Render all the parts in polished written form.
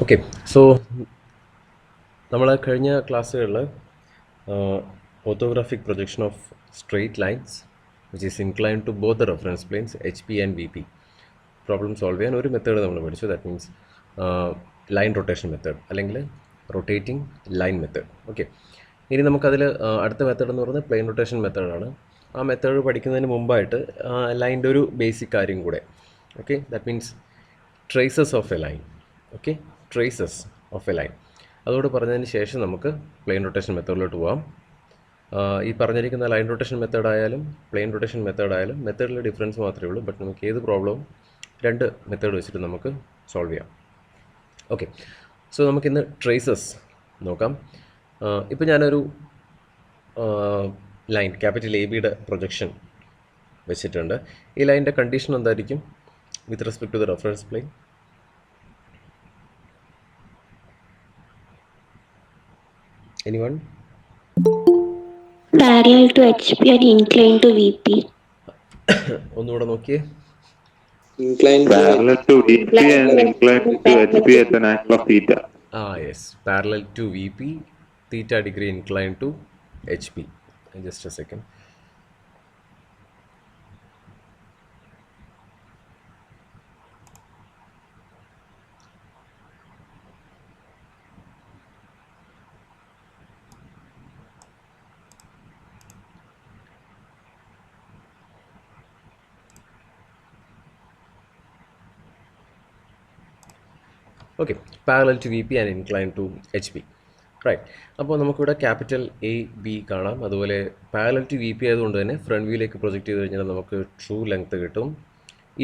Okay. So നമ്മൾ കഴിഞ്ഞ ക്ലാസ്സുകളിൽ orthographic projection of straight lines which is incline to both the reference planes H P and V P problem solve ചെയ്യാൻ ഒരു method നമ്മൾ പഠിച്ചു. That means line rotation method അല്ലെങ്കിൽ rotating line method. Okay, ഇനി നമുക്കതിൽ അടുത്ത മെത്തേഡ് എന്ന് പറയുന്നത് പ്ലെയിൻ റൊട്ടേഷൻ മെത്തേഡാണ്. ആ മെത്തേഡ് പഠിക്കുന്നതിന് മുമ്പായിട്ട് ലൈൻ്റെ ഒരു ബേസിക് കാര്യം കൂടെ. Okay, that means traces of a line. Okay, traces of a line അതോട് പറഞ്ഞതിന് ശേഷം നമുക്ക് പ്ലെയിൻ റൊട്ടേഷൻ മെത്തേഡിലോട്ട് പോകാം. ഈ പറഞ്ഞിരിക്കുന്ന ലൈൻ റൊട്ടേഷൻ മെത്തേഡായാലും പ്ലെയിൻ റൊട്ടേഷൻ മെത്തേഡായാലും മെത്തേഡിലെ ഡിഫറൻസ് മാത്രമേ ഉള്ളൂ. ബട്ട് നമുക്ക് ഏത് പ്രോബ്ലവും രണ്ട് മെത്തേഡ് വെച്ചിട്ട് നമുക്ക് സോൾവ് ചെയ്യാം. ഓക്കെ, സോ നമുക്കിന്ന് ട്രേസസ് നോക്കാം. ഇപ്പോൾ ഞാനൊരു ലൈൻ ക്യാപിറ്റൽ എ ബിയുടെ പ്രൊജക്ഷൻ വെച്ചിട്ടുണ്ട്. ഈ ലൈനിൻ്റെ കണ്ടീഷൻ എന്തായിരിക്കും with respect to the reference plane? Anyone? Parallel to HP and inclined to VP. ഒന്നുകൂടെ നോക്കിയേ. Parallel to VP and inclined to HP at an angle of theta. Yes, parallel to VP, theta degree inclined to HP. Just a second. Okay, parallel to V P and incline to H P. Right, അപ്പോൾ നമുക്കിവിടെ capital A B കാണാം. അതുപോലെ parallel to V P ആയതുകൊണ്ട് തന്നെ front വ്യൂയിലേക്ക് project ചെയ്ത് കഴിഞ്ഞാൽ നമുക്ക് true length കിട്ടും.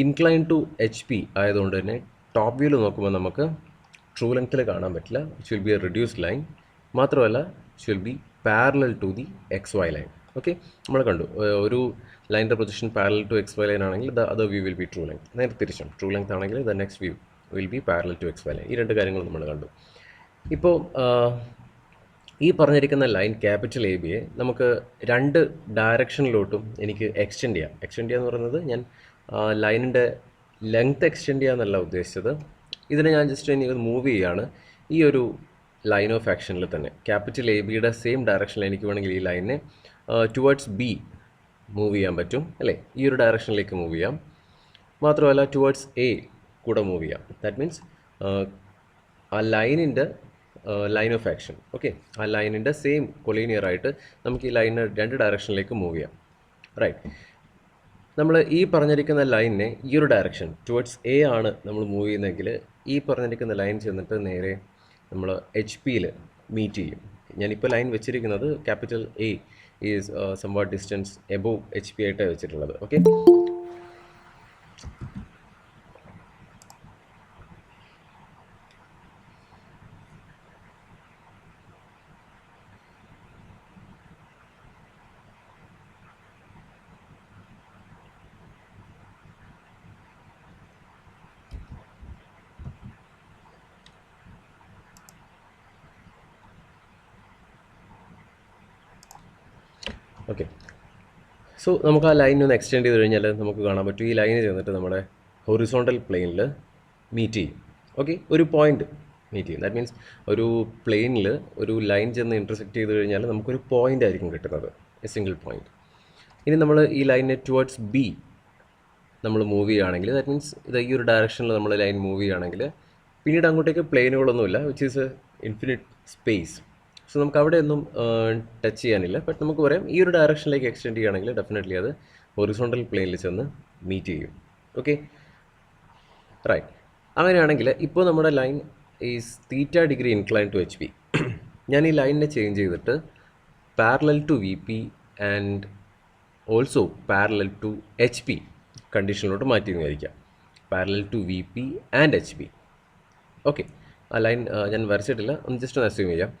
ഇൻക്ലൈൻ ടു എച്ച് പി ആയതുകൊണ്ട് തന്നെ ടോപ്പ് വ്യൂവിൽ നോക്കുമ്പോൾ നമുക്ക് ട്രൂ ലെങ്ത്തിൽ കാണാൻ പറ്റില്ല. It will be a reduced line. മാത്രമല്ല it will be parallel to the X Y line. Okay, നമ്മൾ കണ്ടു ഒരു ലൈൻ്റെ position parallel to X Y line ആണെങ്കിൽ the other view will be true length. നേരെ തിരിച്ചും ട്രൂ ലെങ്ത് ആണെങ്കിൽ the next view will be parallel to X Y line. ഈ രണ്ട് കാര്യങ്ങൾ നമ്മൾ കണ്ടു. ഇപ്പോൾ ഈ പറഞ്ഞിരിക്കുന്ന ലൈൻ ക്യാപിറ്റൽ എ ബിയെ നമുക്ക് രണ്ട് ഡയറക്ഷനിലോട്ടും എനിക്ക് എക്സ്റ്റെൻഡ് ചെയ്യാം. എക്സ്റ്റെൻഡ് ചെയ്യുക എന്ന് പറയുന്നത് ഞാൻ ലൈനിൻ്റെ ലെങ്ത് എക്സ്റ്റെൻഡ് ചെയ്യുക എന്നല്ല ഉദ്ദേശിച്ചത്. ഇതിനെ ഞാൻ ജസ്റ്റ് ഇനി മൂവ് ചെയ്യുകയാണ്. ഈ ഒരു ലൈൻ ഓഫ് ആക്ഷനിൽ തന്നെ ക്യാപിറ്റൽ എ ബിയുടെ സെയിം ഡയറക്ഷനിൽ എനിക്ക് വേണമെങ്കിൽ ഈ ലൈനിനെ ടുവേർഡ്സ് ബി മൂവ് ചെയ്യാൻ പറ്റും, അല്ലേ? ഈ ഒരു ഡയറക്ഷനിലേക്ക് മൂവ് ചെയ്യാം. മാത്രമല്ല ടുവേർഡ്സ് എ കൂടെ മൂവ് ചെയ്യാം. ദാറ്റ് മീൻസ് ആ ലൈനിൻ്റെ ലൈൻ ഓഫ് ആക്ഷൻ, ഓക്കെ, ആ ലൈനിൻ്റെ സെയിം കൊളീനിയർ ആയിട്ട് നമുക്ക് ഈ ലൈനിനെ രണ്ട് ഡയറക്ഷനിലേക്ക് മൂവ് ചെയ്യാം. റൈറ്റ്, നമ്മൾ ഈ പറഞ്ഞിരിക്കുന്ന ലൈനിനെ ഈ ഒരു ഡയറക്ഷൻ ടുവേർഡ്സ് എ ആണ് നമ്മൾ മൂവ് ചെയ്യുന്നതെങ്കിൽ ഈ പറഞ്ഞിരിക്കുന്ന ലൈൻ ചെന്നിട്ട് നേരെ നമ്മൾ എച്ച് പിയിൽ മീറ്റ് ചെയ്യും. ഞാനിപ്പോൾ ലൈൻ വെച്ചിരിക്കുന്നത് capital A is somewhat distance above H P ആയിട്ടാണ് വെച്ചിട്ടുള്ളത്. Okay, okay. സോ നമുക്ക് ആ ലൈൻ ഒന്ന് എക്സ്റ്റെൻഡ് ചെയ്ത് കഴിഞ്ഞാൽ നമുക്ക് കാണാൻ പറ്റും ഈ ലൈന് ചെന്നിട്ട് നമ്മുടെ ഹൊറിസോണ്ടൽ പ്ലെയിനിൽ മീറ്റ് ചെയ്യും. ഓക്കെ, ഒരു പോയിന്റ് മീറ്റ് ചെയ്യും. ദാറ്റ് മീൻസ് ഒരു പ്ലെയിനിൽ ഒരു ലൈൻ ചെന്ന് ഇൻ്റർസെക്റ്റ് ചെയ്ത് കഴിഞ്ഞാൽ നമുക്കൊരു പോയിൻ്റ് ആയിരിക്കും കിട്ടുന്നത്, എ സിംഗിൾ പോയിന്റ്. ഇനി നമ്മൾ ഈ ലൈനിനെ ടുവേർഡ്സ് ബി നമ്മൾ മൂവ് ചെയ്യുകയാണെങ്കിൽ, ദാറ്റ് മീൻസ് ഇത് ഈ ഒരു ഡയറക്ഷനിൽ നമ്മൾ ലൈൻ മൂവ് ചെയ്യുകയാണെങ്കിൽ പിന്നീട് അങ്ങോട്ടേക്ക് പ്ലെയിനുകളൊന്നുമില്ല, which is infinite space. So നമുക്ക് അവിടെ ഒന്നും ടച്ച് ചെയ്യാനില്ല. ബട്ട് നമുക്ക് പറയാം ഈ ഒരു ഡയറക്ഷനിലേക്ക് എക്സ്റ്റെൻഡ് ചെയ്യുകയാണെങ്കിൽ ഡെഫിനറ്റ്ലി അത് ഹൊറിസോണ്ടൽ പ്ലെയിനിൽ ചെന്ന് മീറ്റ് ചെയ്യും. Okay, right. അങ്ങനെയാണെങ്കിൽ ഇപ്പോൾ നമ്മുടെ line is theta degree incline to H P. ഞാൻ ഈ ലൈനിനെ ചേഞ്ച് ചെയ്തിട്ട് parallel to V P and also parallel to H P കണ്ടീഷനിലോട്ട് മാറ്റി വിചാരിക്കാം. Parallel to V P and H P. Okay, ആ ലൈൻ ഞാൻ വരച്ചിട്ടില്ല, ഒന്ന് ജസ്റ്റ് ഒന്ന് അസ്യൂം ചെയ്യാം.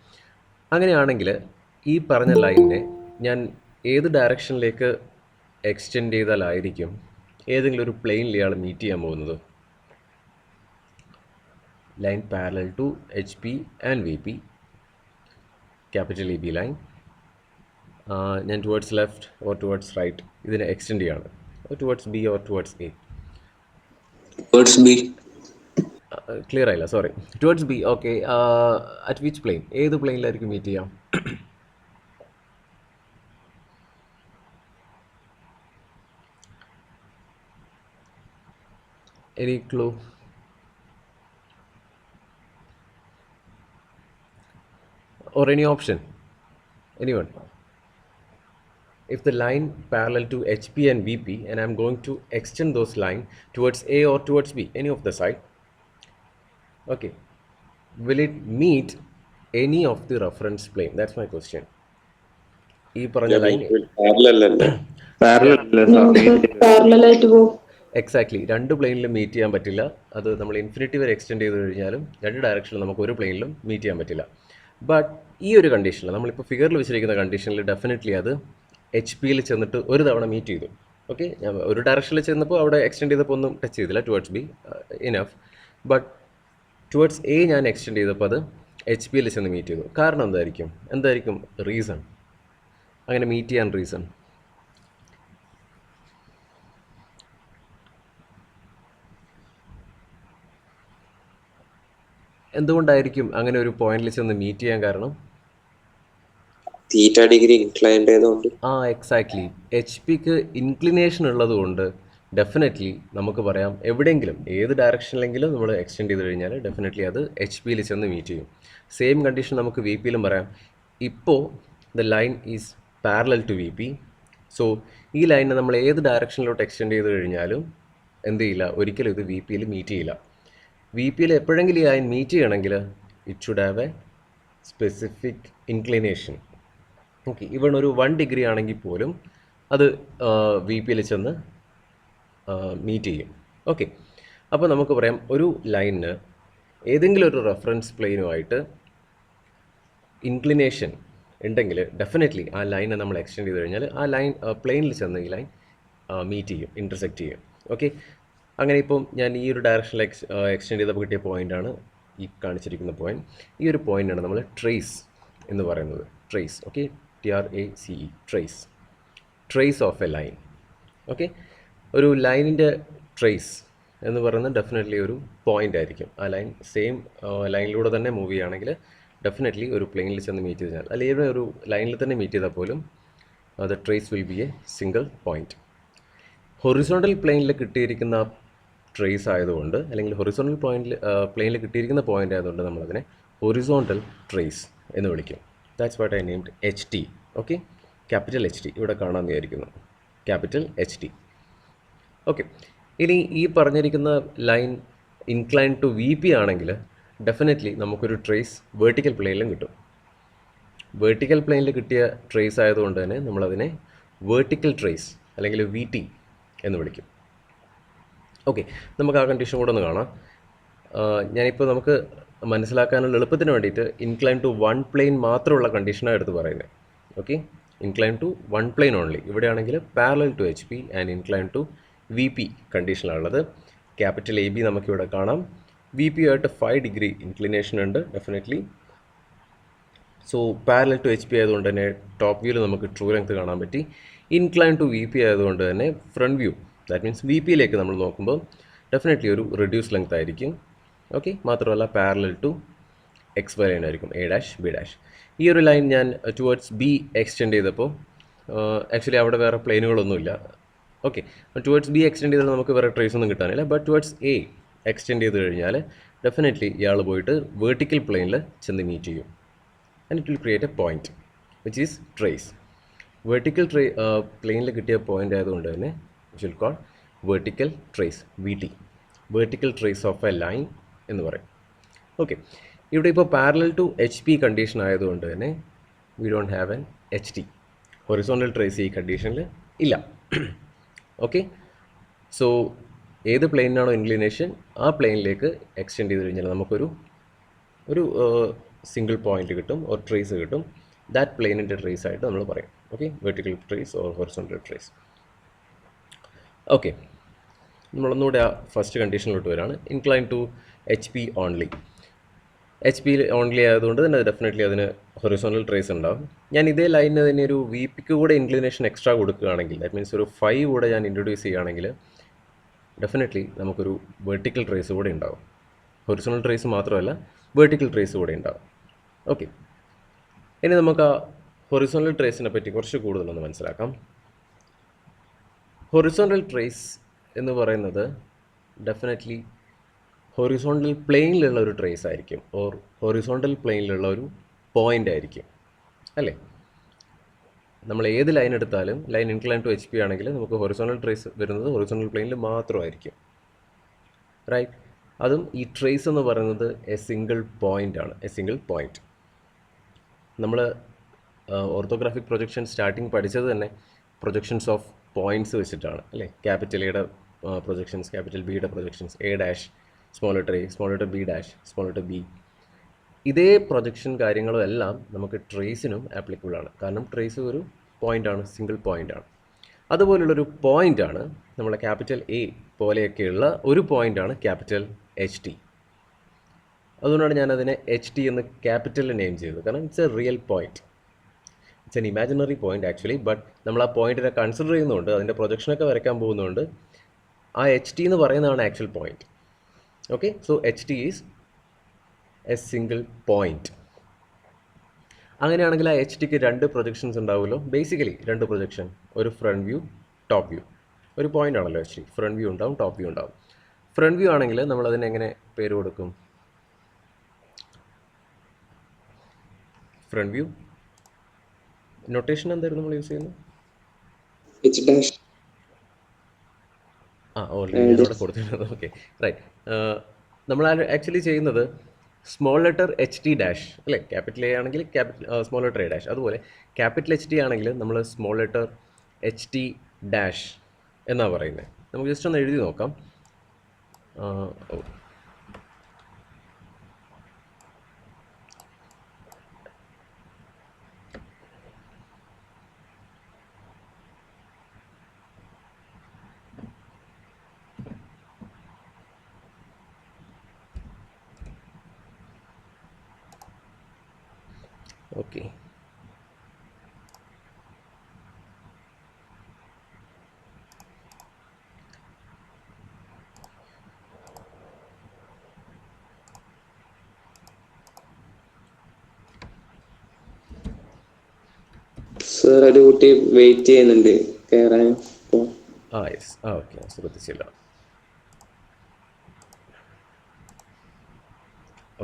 അങ്ങനെയാണെങ്കിൽ ഈ പറഞ്ഞ ലൈനിനെ ഞാൻ ഏത് ഡയറക്ഷനിലേക്ക് എക്സ്റ്റെൻഡ് ചെയ്താലായിരിക്കും ഏതെങ്കിലും ഒരു പ്ലെയിനിൽ ഇയാൾ മീറ്റ് ചെയ്യാൻ പോകുന്നത്? Line parallel to H P and V P, capital A B line. ഞാൻ towards left or towards right ഇതിനെ എക്സ്റ്റെൻഡ് ചെയ്യാണ്, towards B or towards A. Towards B. Clear ആയില്ല, sorry. Towards B, okay. At which plane, ഏത് പ്ലെയിനിലായിരിക്കും meet ചെയ്യാം? Any clue? Or any option? Anyone? If the line parallel to HP and VP and I'm going to extend those line towards A or towards B, any of the side, okay, will it meet any of the reference plane? That's my question. ഈ പറഞ്ഞ line parallel അല്ലേ parallel ആയിട്ട് പോകും. Exactly രണ്ട് പ്ലെയിനിലും meet ചെയ്യാൻ പറ്റില്ല. അത് നമ്മൾ ഇൻഫിനിറ്റി വരെ എക്സ്റ്റെൻഡ് ചെയ്ത് കഴിഞ്ഞാലും രണ്ട് ഡയറക്ഷനിൽ നമുക്ക് ഒരു പ്ലെയിനിലും മീറ്റ് ചെയ്യാൻ പറ്റില്ല. ബട്ട് ഈ ഒരു കണ്ടീഷനിൽ, നമ്മളിപ്പോൾ ഫിഗറിൽ വെച്ചിരിക്കുന്ന കണ്ടീഷനിൽ ഡെഫിനറ്റ്ലി അത് എച്ച് പിയിൽ ചെന്നിട്ട് ഒരു തവണ മീറ്റ് ചെയ്തു. ഓക്കെ, ഞാൻ ഒരു ഡയറക്ഷനിൽ ചെന്നപ്പോൾ അവിടെ എക്സ്റ്റെൻഡ് ചെയ്തപ്പോൾ ഒന്നും ടച്ച് ചെയ്തില്ല towards B, enough. But towards A ഞാൻ എക്സ്റ്റെൻഡ് ചെയ്തപ്പോൾ അത് എച്ച് പിയിൽ ചെന്ന് മീറ്റ് ചെയ്തു. കാരണം എന്തായിരിക്കും റീസൺ അങ്ങനെ മീറ്റ് ചെയ്യാൻ റീസൺ? എന്തുകൊണ്ടായിരിക്കും അങ്ങനെ ഒരു പോയിന്റിൽ ചെന്ന് മീറ്റ് ചെയ്യാൻ കാരണം? തീറ്റ ഡിഗ്രി ഇൻക്ലൈൻഡ് ആയതുകൊണ്ട്. എക്സാക്ട്ലി. എച്ച് പിക്ക് ഇൻക്ലിനേഷൻ ഉള്ളതുകൊണ്ട് ഡെഫിനറ്റ്ലി നമുക്ക് പറയാം എവിടെയെങ്കിലും ഏത് ഡയറക്ഷനിലെങ്കിലും നമ്മൾ എക്സ്റ്റെൻഡ് ചെയ്ത് കഴിഞ്ഞാൽ ഡെഫിനറ്റ്ലി അത് എച്ച് പിയിൽ ചെന്ന് മീറ്റ് ചെയ്യും. സെയിം കണ്ടീഷൻ നമുക്ക് വി പിയിലും പറയാം. ഇപ്പോൾ the line is parallel to V P. So ഈ ലൈനെ നമ്മൾ ഏത് ഡയറക്ഷനിലോട്ട് എക്സ്റ്റെൻഡ് ചെയ്ത് കഴിഞ്ഞാലും എന്ത് ചെയ്യില്ല, ഒരിക്കലും ഇത് വി പിയിൽ മീറ്റ് ചെയ്യില്ല. വി പിയിൽ എപ്പോഴെങ്കിലും ഈ ലൈൻ മീറ്റ് ചെയ്യണമെങ്കിൽ it should have A specific inclination. Okay, even ഒരു 1 ഡിഗ്രി ആണെങ്കിൽ പോലും അത് വി പിയിൽ ചെന്ന് മീറ്റ് ചെയ്യും. ഓക്കെ, അപ്പോൾ നമുക്ക് പറയാം ഒരു ലൈനിന് ഏതെങ്കിലും ഒരു റെഫറൻസ് പ്ലെയിനുമായിട്ട് ഇൻക്ലിനേഷൻ ഉണ്ടെങ്കിൽ ഡെഫിനറ്റ്ലി ആ ലൈനെ നമ്മൾ എക്സ്റ്റെൻഡ് ചെയ്ത് കഴിഞ്ഞാൽ ആ ലൈൻ പ്ലെയിനിൽ ചെന്ന് ഈ ലൈൻ മീറ്റ് ചെയ്യും, ഇൻ്റർസെക്റ്റ് ചെയ്യും. ഓക്കെ, അങ്ങനെ ഇപ്പം ഞാൻ ഈ ഒരു ഡയറക്ഷനിൽ എക്സ്റ്റെൻഡ് ചെയ്തപ്പോൾ കിട്ടിയ പോയിൻ്റാണ് ഈ കാണിച്ചിരിക്കുന്ന പോയിൻറ്റ്. ഈ ഒരു പോയിൻ്റാണ് നമ്മൾ ട്രേസ് എന്ന് പറയുന്നത്. Trace, okay, TRACE, trace of a line. Okay, ഒരു ലൈനിൻ്റെ ട്രേസ് എന്ന് പറയുന്നത് ഡെഫിനറ്റ്ലി ഒരു പോയിൻ്റ് ആയിരിക്കും. ആ ലൈൻ സെയിം ലൈനിലൂടെ തന്നെ മൂവ് ചെയ്യുകയാണെങ്കിൽ ഡെഫിനറ്റ്ലി ഒരു പ്ലെയിനിൽ ചെന്ന് മീറ്റ് ചെയ്താൽ, അല്ലെങ്കിൽ ഒരു ലൈനിൽ തന്നെ മീറ്റ് ചെയ്താൽ പോലും the trace will be A single point. Horizontal പ്ലെയിനിൽ കിട്ടിയിരിക്കുന്ന ട്രേസ് ആയതുകൊണ്ട്, അല്ലെങ്കിൽ ഹൊറിസോണ്ടൽ പ്ലെയിനിൽ കിട്ടിയിരിക്കുന്ന പോയിൻ്റ് ആയതുകൊണ്ട് നമ്മളതിനെ ഹൊറിസോണ്ടൽ ട്രേസ് എന്ന് വിളിക്കും. That's what I named HT. Okay, capital HT ഇവിടെ കാണാൻ വിചാരിക്കുന്നു, ക്യാപിറ്റൽ HT. ഓക്കെ, ഇനി ഈ പറഞ്ഞിരിക്കുന്ന ലൈൻ ഇൻക്ലൈൻ ടു VP ആണെങ്കിൽ ഡെഫിനറ്റ്ലി നമുക്കൊരു ട്രേസ് വേർട്ടിക്കൽ പ്ലെയിനിലും കിട്ടും. വേർട്ടിക്കൽ പ്ലെയിനിൽ കിട്ടിയ ട്രേസ് ആയതുകൊണ്ട് തന്നെ നമ്മളതിനെ വേർട്ടിക്കൽ ട്രേസ് അല്ലെങ്കിൽ VT എന്ന് വിളിക്കും. ഓക്കെ, നമുക്ക് ആ കണ്ടീഷൻ കൂടെ ഒന്ന് കാണാം. ഞാനിപ്പോൾ നമുക്ക് മനസ്സിലാക്കാനുള്ള എളുപ്പത്തിന് വേണ്ടിയിട്ട് ഇൻക്ലൈൻ ടു 1 പ്ലെയിൻ മാത്രമുള്ള കണ്ടീഷനാണ് എടുത്ത് പറയുന്നത്. Okay, incline to 1 plane only. ഇവിടെയാണെങ്കിൽ parallel to HP and incline to VP കണ്ടീഷനാണുള്ളത്. ക്യാപിറ്റൽ AB നമുക്കിവിടെ കാണാം. VP ആയിട്ട് 5 ഡിഗ്രി ഇൻക്ലിനേഷൻ ഉണ്ട് definitely. So parallel to HP ആയതുകൊണ്ട് തന്നെ ടോപ്പ് വ്യൂവിൽ നമുക്ക് ട്രൂ ലെങ്ത് കാണാൻ പറ്റി. ഇൻക്ലൈൻ ടു VP ആയതുകൊണ്ട് തന്നെ ഫ്രണ്ട് വ്യൂ, ദാറ്റ് മീൻസ് VPയിലേക്ക് നമ്മൾ നോക്കുമ്പോൾ ഡെഫിനറ്റ്ലി ഒരു റെഡ്യൂസ് ലെങ്ത് ആയിരിക്കും. ഓക്കെ, മാത്രമല്ല പാരലൽ ടു XY ലൈൻ ആയിരിക്കും, A', B'. ഈ ഒരു ലൈൻ ഞാൻ ടുവേർഡ്സ് B എക്സ്റ്റെൻഡ് ചെയ്തപ്പോൾ ആക്ച്വലി അവിടെ വേറെ പ്ലെയിനുകളൊന്നുമില്ല. ഓക്കെ, ടുവേർഡ്സ് B എക്സ്റ്റെൻഡ് ചെയ്താൽ നമുക്ക് വേറെ ട്രേസ് ഒന്നും കിട്ടാനില്ല. ബട്ട് ടുവേർഡ്സ് A എക്സ്റ്റെൻഡ് ചെയ്ത് കഴിഞ്ഞാൽ ഡെഫിനറ്റ്ലി ഇയാൾ പോയിട്ട് വേർട്ടിക്കൽ പ്ലെയിനിൽ ചെന്ന് മീറ്റ് ചെയ്യും. And it will create A point which is trace. Vertical പ്ലെയിനിൽ കിട്ടിയ പോയിൻ്റ് ആയതുകൊണ്ട് തന്നെ which will call vertical trace, VT, vertical trace of a line എന്ന് പറയും. ഓക്കെ, ഇവിടെ ഇപ്പോൾ പാരലൽ ടു HP കണ്ടീഷൻ ആയതുകൊണ്ട് തന്നെ we don't have an HT, horizontal trace ഈ കണ്ടീഷനിൽ ഇല്ല. ഓക്കെ, സോ ഏത് പ്ലെയിനാണോ ഇൻക്ലിനേഷൻ ആ പ്ലെയിനിലേക്ക് എക്സ്റ്റെൻഡ് ചെയ്ത് കഴിഞ്ഞാൽ നമുക്കൊരു സിംഗിൾ പോയിൻ്റ് കിട്ടും, ഒരു ട്രേസ് കിട്ടും. ദാറ്റ് പ്ലെയിനിൻ്റെ ട്രേസ് ആയിട്ട് നമ്മൾ പറയും. Okay, vertical trace or horizontal trace. Okay, നമ്മളൊന്നുകൂടെ ആ ഫസ്റ്റ് കണ്ടീഷനിലോട്ട് വരാണ്. Incline to HP only. HP only ആയതുകൊണ്ട് തന്നെ ഡെഫിനറ്റ്ലി അതിന് ഹൊറിസോണ്ടൽ ട്രേസ് ഉണ്ടാവും. ഞാൻ ഇതേ ലൈനിന് തന്നെ ഒരു VPക്ക് കൂടെ ഇൻക്ലിനേഷൻ എക്സ്ട്രാ കൊടുക്കുകയാണെങ്കിൽ, ദാറ്റ് മീൻസ് ഒരു 5 കൂടെ ഞാൻ ഇൻട്രൊഡ്യൂസ് ചെയ്യുകയാണെങ്കിൽ ഡെഫിനറ്റ്ലി നമുക്കൊരു വെർട്ടിക്കൽ ട്രേസ് കൂടെ ഉണ്ടാവും. ഹൊറിസോണൽ ട്രേസ് മാത്രമല്ല വെർട്ടിക്കൽ ട്രേസ് കൂടെ ഉണ്ടാവും. ഓക്കെ, ഇനി നമുക്ക് ആ ഹൊറിസോണൽ ട്രേസിനെ പറ്റി കുറച്ച് കൂടുതലൊന്ന് മനസ്സിലാക്കാം. ഹൊറിസോണ്ടൽ ട്രേസ് എന്ന് പറയുന്നത് ഡെഫിനറ്റ്ലി ഹൊറിസോണ്ടൽ പ്ലെയിനിലുള്ള ഒരു ട്രേസ് ആയിരിക്കും, ഓർ ഹൊറിസോണ്ടൽ പ്ലെയിനിലുള്ള ഒരു പോയിൻ്റ് ആയിരിക്കും, അല്ലേ? നമ്മൾ ഏത് ലൈൻ എടുത്താലും ലൈൻ ഇൻക്ലൈൻ ടു HP ആണെങ്കിൽ നമുക്ക് ഹൊറിസോണൽ ട്രേസ് വരുന്നത് ഹൊറിസോണൽ പ്ലെയിനിൽ മാത്രമായിരിക്കും, റൈറ്റ്? അതും ഈ ട്രേസ് എന്ന് പറയുന്നത് എ സിംഗിൾ പോയിൻ്റ് ആണ്, എ സിംഗിൾ പോയിൻ്റ്. നമ്മൾ ഓർത്തോഗ്രാഫിക് പ്രൊജക്ഷൻ സ്റ്റാർട്ടിങ് പഠിച്ചത് തന്നെ പ്രൊജക്ഷൻസ് ഓഫ് പോയിൻറ്റ്സ് വെച്ചിട്ടാണ്, അല്ലേ? ക്യാപിറ്റൽ എയുടെ പ്രൊജക്ഷൻസ്, ക്യാപിറ്റൽ ബിയുടെ projections, A dash, small letter A, small letter B dash, small letter B. ഇതേ പ്രൊജക്ഷൻ കാര്യങ്ങളും എല്ലാം നമുക്ക് ട്രേസിനും ആപ്ലിക്കബിൾ ആണ്. കാരണം ട്രേസ് ഒരു പോയിൻ്റാണ്, സിംഗിൾ പോയിൻ്റാണ്. അതുപോലുള്ളൊരു പോയിൻ്റാണ് നമ്മളെ ക്യാപിറ്റൽ എ പോലെയൊക്കെയുള്ള ഒരു പോയിൻ്റാണ് ക്യാപിറ്റൽ HP. അതുകൊണ്ടാണ് ഞാനതിനെ HP എന്ന് ക്യാപിറ്റലിൽ നെയിം ചെയ്തത്. കാരണം it's A real point, it's an imaginary point actually. But നമ്മൾ ആ പോയിൻറ്റിനെ കൺസിഡർ ചെയ്യുന്നതുകൊണ്ട്, അതിൻ്റെ പ്രൊജക്ഷനൊക്കെ വരയ്ക്കാൻ പോകുന്നതുകൊണ്ട് ആ HT എന്ന് പറയുന്നതാണ് actual point. Okay, so HT is A single point. അങ്ങനെയാണെങ്കിൽ ആ HTക്ക് രണ്ട് പ്രൊജക്ഷൻസ് ഉണ്ടാവുമല്ലോ. ബേസിക്കലി രണ്ട് പ്രൊജക്ഷൻ, ഒരു ഫ്രണ്ട് വ്യൂ, ടോപ്പ് വ്യൂ. ഒരു പോയിൻ്റ് ആണല്ലോ HT, ഫ്രണ്ട് വ്യൂ ഉണ്ടാവും, ടോപ്പ് വ്യൂ ഉണ്ടാവും. ഫ്രണ്ട് വ്യൂ ആണെങ്കിൽ നമ്മളതിന് എങ്ങനെ പേര് കൊടുക്കും? ഫ്രണ്ട് വ്യൂ നൊട്ടേഷൻ എന്തായിരുന്നു നമ്മൾ യൂസ് ചെയ്യുന്നത്? ഓൾറെഡി ഞാനിവിടെ കൊടുത്തിട്ടുണ്ട്. Okay, right. നമ്മൾ ആക്ച്വലി ചെയ്യുന്നത് സ്മോൾ ലെറ്റർ HT ഡാഷ്, അല്ലേ? ക്യാപിറ്റൽ എ ആണെങ്കിൽ സ്മോൾ ലെറ്റർ എ ഡാഷ്. അതുപോലെ ക്യാപിറ്റൽ HT ആണെങ്കിൽ നമ്മൾ സ്മോൾ ലെറ്റർ HT ഡാഷ് എന്നാണ് പറയുന്നത്. നമുക്ക് ജസ്റ്റ് ഒന്ന് എഴുതി നോക്കാം. ഓക്കെ, സർ, ഒരു കുട്ടി വെയിറ്റ് ചെയ്യുന്നുണ്ട് കയറാൻ. യെസ്, ഓക്കെ, ശ്രദ്ധിച്ചില്ല.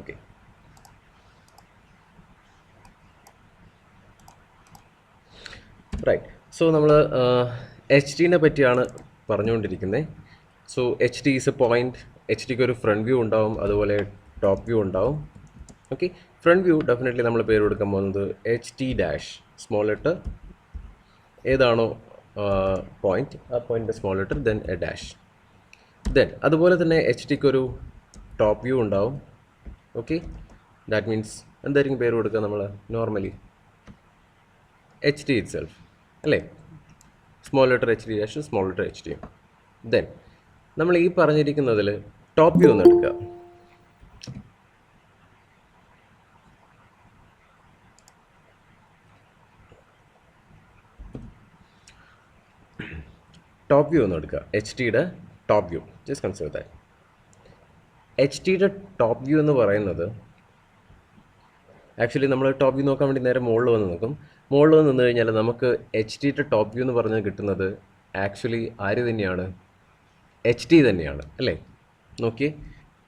Okay, right. സോ നമ്മൾ HTനെ പറ്റിയാണ് പറഞ്ഞുകൊണ്ടിരിക്കുന്നത്. So HT is a point. HTക്ക് ഒരു ഫ്രണ്ട് വ്യൂ ഉണ്ടാവും, അതുപോലെ ടോപ്പ് വ്യൂ ഉണ്ടാവും. ഓക്കെ, ഫ്രണ്ട് വ്യൂ ഡെഫിനറ്റ്ലി നമ്മൾ പേര് കൊടുക്കാൻ പോകുന്നത് HT ഡാഷ്, സ്മോൾ ലെറ്റർ ഏതാണോ പോയിൻറ്റ്, ആ പോയിൻറ്റിൻ്റെ small letter, then A dash. Then അതുപോലെ തന്നെ HTക്ക് ഒരു ടോപ്പ് വ്യൂ ഉണ്ടാവും. ഓക്കെ, ദാറ്റ് മീൻസ് എന്തായിരിക്കും പേര് കൊടുക്കുക നമ്മൾ നോർമലി? HT ഇറ്റ്സെൽഫ്, അല്ലേ? Small letter HT dash, small letter HT. Then നമ്മൾ ഈ പറഞ്ഞിരിക്കുന്നതിൽ ടോപ്പ് വ്യൂ ഒന്ന് എടുക്കുക. ടോപ്പ് വ്യൂ ഒന്ന് എടുക്കുക, HTയുടെ top view. Just consider that. HTയുടെ ടോപ്പ് വ്യൂ എന്ന് പറയുന്നത് ആക്ച്വലി നമ്മൾ ടോപ്പ് വ്യൂ നോക്കാൻ വേണ്ടി നേരെ മുകളിൽ വന്ന് നോക്കും. മുകളിൽ വന്ന് നിന്ന് കഴിഞ്ഞാൽ നമുക്ക് HTയുടെ ടോപ്പ് വ്യൂ എന്ന് പറഞ്ഞ് കിട്ടുന്നത് ആക്ച്വലി ആര് തന്നെയാണ്? HT തന്നെയാണ്, അല്ലേ? നോക്കിയേ,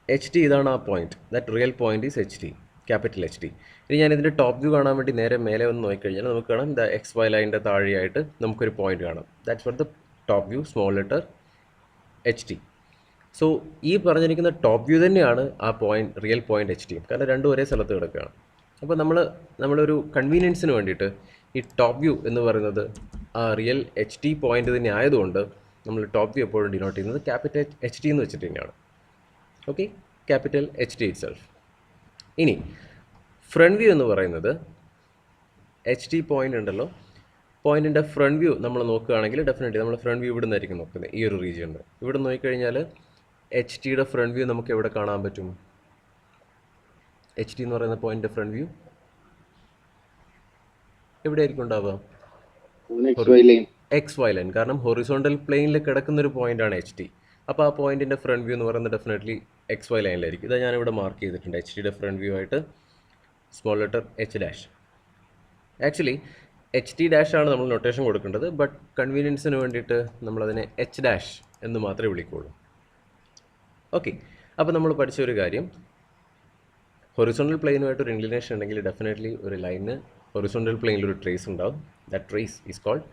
HT ഇതാണ് ആ point. That real point is HT, capital HT. ഇനി ഞാൻ ഇതിൻ്റെ ടോപ്പ് വ്യൂ കാണാൻ വേണ്ടി നേരെ മേലെ വന്ന് നോക്കിക്കഴിഞ്ഞാൽ നമുക്ക് കാണാം ദ XY ലൈനിൻ്റെ താഴെയായിട്ട് നമുക്കൊരു പോയിൻറ്റ് കാണാം. That's for the top view, small letter HT. So ഈ പറഞ്ഞിരിക്കുന്ന ടോപ്പ് വ്യൂ തന്നെയാണ് ആ പോയിൻറ്റ്, റിയൽ പോയിൻറ്റ് HT. കാരണം രണ്ടും ഒരേ സ്ഥലത്ത് കിടക്കുകയാണ്. അപ്പോൾ നമ്മളൊരു കൺവീനിയൻസിന് വേണ്ടിയിട്ട് ഈ ടോപ്പ് വ്യൂ എന്ന് പറയുന്നത് ആ റിയൽ HT പോയിൻ്റ് തന്നെ ആയതുകൊണ്ട് നമ്മൾ ടോപ്പ് വ്യൂ എപ്പോഴും ഡിനോട്ട് ചെയ്യുന്നത് ക്യാപിറ്റൽ HT എന്ന് വെച്ചിട്ട് തന്നെയാണ്. Okay, capital HT itself. ഇനി ഫ്രണ്ട് വ്യൂ എന്ന് പറയുന്നത് HT പോയിൻ്റ് ഉണ്ടല്ലോ, പോയിൻറ്റിൻ്റെ ഫ്രണ്ട് വ്യൂ നമ്മൾ നോക്കുകയാണെങ്കിൽ ഡെഫിനറ്റ്ലി നമ്മൾ ഫ്രണ്ട് വ്യൂ ഇവിടെ നിന്നായിരിക്കും നോക്കുന്നത്. ഈ ഒരു റീജിയനിൽ ഇവിടെ നോക്കിക്കഴിഞ്ഞാൽ HTയുടെ ഫ്രണ്ട് വ്യൂ നമുക്ക് എവിടെ കാണാൻ പറ്റും? HT എന്ന് പറയുന്ന പോയിൻ്റ് ഫ്രണ്ട് വ്യൂ എവിടെയായിരിക്കും ഉണ്ടാവുക? XY line. കാരണം ഹൊറിസോണ്ടൽ പ്ലെയിനിൽ കിടക്കുന്നൊരു പോയിൻ്റാണ് HT. അപ്പോൾ ആ പോയിൻറ്റിൻ്റെ ഫ്രണ്ട് വ്യൂ എന്ന് പറയുന്നത് ഡെഫിനറ്റ്ലി എക്സ് വൈ ലൈനിലായിരിക്കും. ഇത് ഞാനിവിടെ മാർക്ക് ചെയ്തിട്ടുണ്ട്. എച്ച് ടിയുടെ ഫ്രണ്ട് വ്യൂ ആയിട്ട് small letter H dash. Actually H T dash ആണ് നമ്മൾ നൊട്ടേഷൻ കൊടുക്കേണ്ടത്, ബട്ട് കൺവീനിയൻസിന് വേണ്ടിയിട്ട് നമ്മളതിനെ എച്ച് ഡാഷ് എന്ന് മാത്രമേ വിളിക്കുകയുള്ളൂ. ഓക്കെ, അപ്പോൾ നമ്മൾ പഠിച്ച ഒരു കാര്യം, ഹൊറിസോണ്ടൽ പ്ലെയിനുമായിട്ട് ഒരു ഇൻക്ലിനേഷൻ ഉണ്ടെങ്കിൽ ഡെഫിനറ്റ്ലി ഒരു ലൈനിന് ഹൊറിസോണ്ടൽ പ്ലെയിനിൽ ഒരു ട്രേസ് ഉണ്ടാവും. That trace is called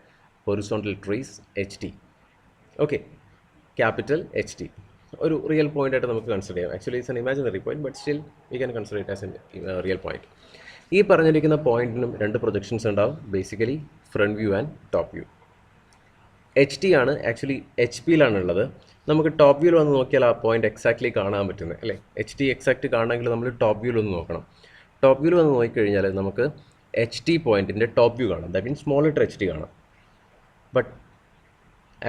horizontal trace H T. Okay, capital H T ഒരു റിയൽ പോയിൻ്റ് ആയിട്ട് നമുക്ക് കൺസിഡർ ചെയ്യാം. Actually it's an imaginary point, but still we can consider it as an real point. ഈ പറഞ്ഞിരിക്കുന്ന പോയിന്റിനും രണ്ട് projections ഉണ്ടാവും, basically front view and top view. H T ആണ് ആക്ച്വലി എച്ച് പിയിലാണുള്ളത്. നമുക്ക് ടോപ്പ് വ്യൂവിൽ വന്ന് നോക്കിയാൽ ആ പോയിന്റ് എക്സാക്ട്ലി കാണാൻ പറ്റുന്നത് അല്ലേ. എച്ച് ടി എക്സാക്ട് കാണണമെങ്കിൽ നമ്മൾ ടോപ്പ് വ്യൂവിൽ ഒന്ന് നോക്കണം. ടോപ്പ് വ്യൂവിൽ വന്ന് നോക്കിക്കഴിഞ്ഞാൽ നമുക്ക് എച്ച് ടി പോയിന്റിൻ്റെ ടോപ്പ് വ്യൂ കാണാം. That means small letter H T കാണാം. But